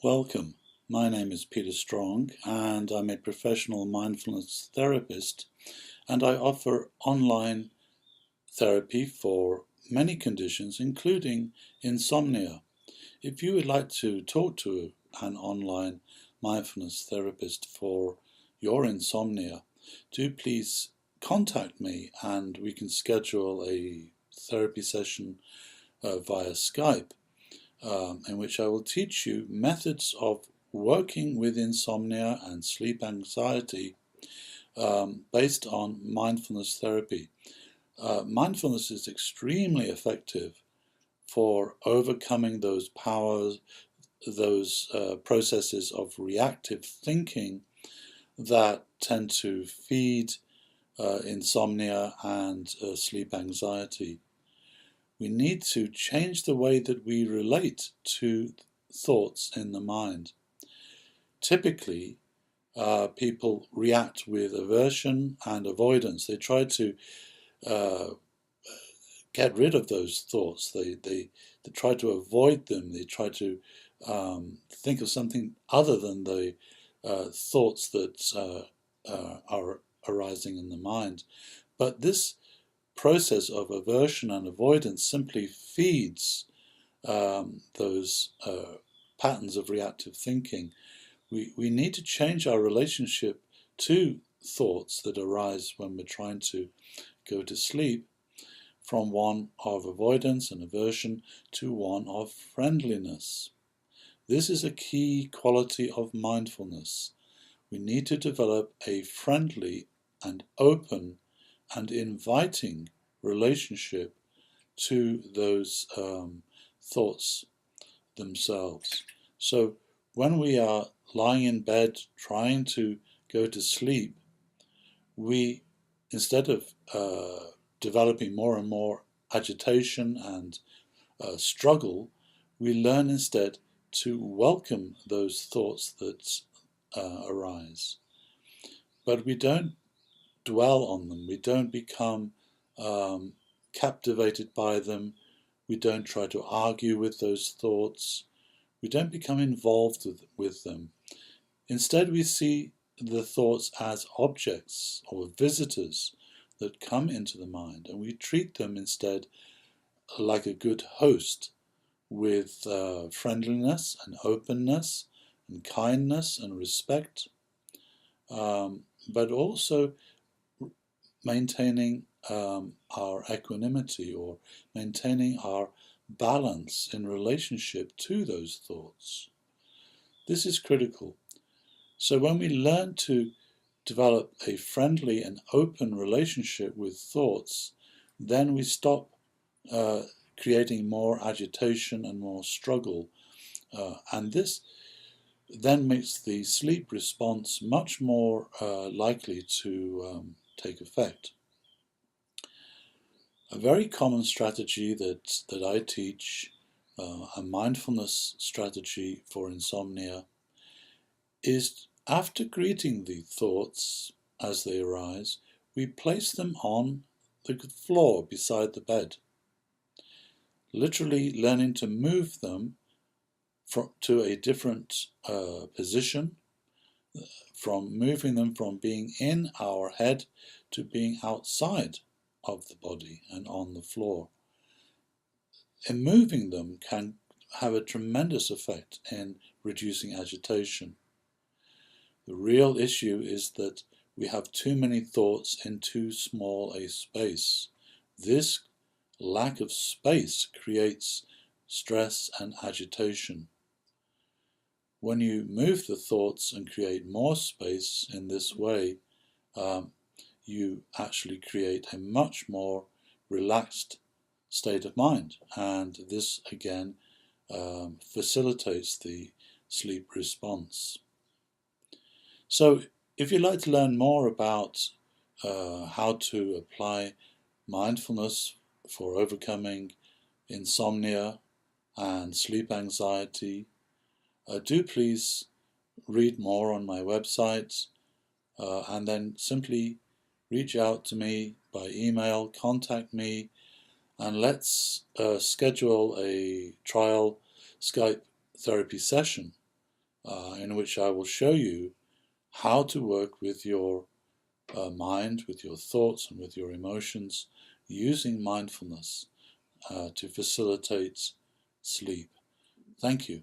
Welcome. My name is Peter Strong and I'm a professional mindfulness therapist, and I offer online therapy for many conditions including insomnia. If you would like to talk to an online mindfulness therapist for your insomnia, do please contact me and we can schedule a therapy session via Skype, in which I will teach you methods of working with insomnia and sleep anxiety based on mindfulness therapy. Mindfulness is extremely effective for overcoming those processes of reactive thinking that tend to feed insomnia and sleep anxiety. We need to change the way that we relate to thoughts in the mind. Typically, people react with aversion and avoidance. They try to get rid of those thoughts. They try to avoid them. They try to think of something other than the thoughts that are arising in the mind. But this process of aversion and avoidance simply feeds those patterns of reactive thinking. We need to change our relationship to thoughts that arise when we're trying to go to sleep from one of avoidance and aversion to one of friendliness. This is a key quality of mindfulness. We need to develop a friendly and open and inviting relationship to those thoughts themselves. So when we are lying in bed trying to go to sleep, we, instead of developing more and more agitation and struggle, we learn instead to welcome those thoughts that arise. But we don't dwell on them. We don't become captivated by them. We don't try to argue with those thoughts. We don't become involved with them. Instead, we see the thoughts as objects or visitors that come into the mind, and we treat them instead like a good host with friendliness and openness and kindness and respect, but also maintaining our equanimity or maintaining our balance in relationship to those thoughts. This is critical. So when we learn to develop a friendly and open relationship with thoughts, then we stop creating more agitation and more struggle. And this then makes the sleep response much more likely to take effect. A very common strategy that I teach, a mindfulness strategy for insomnia, is after greeting the thoughts as they arise, we place them on the floor beside the bed, literally learning to move them to a different position, from moving them from being in our head to being outside of the body and on the floor. And moving them can have a tremendous effect in reducing agitation. The real issue is that we have too many thoughts in too small a space. This lack of space creates stress and agitation. When you move the thoughts and create more space in this way, you actually create a much more relaxed state of mind, and this again facilitates the sleep response. So if you'd like to learn more about how to apply mindfulness for overcoming insomnia and sleep anxiety, do please read more on my website, and then simply reach out to me by email, contact me, and let's schedule a trial Skype therapy session in which I will show you how to work with your mind, with your thoughts, and with your emotions using mindfulness to facilitate sleep. Thank you.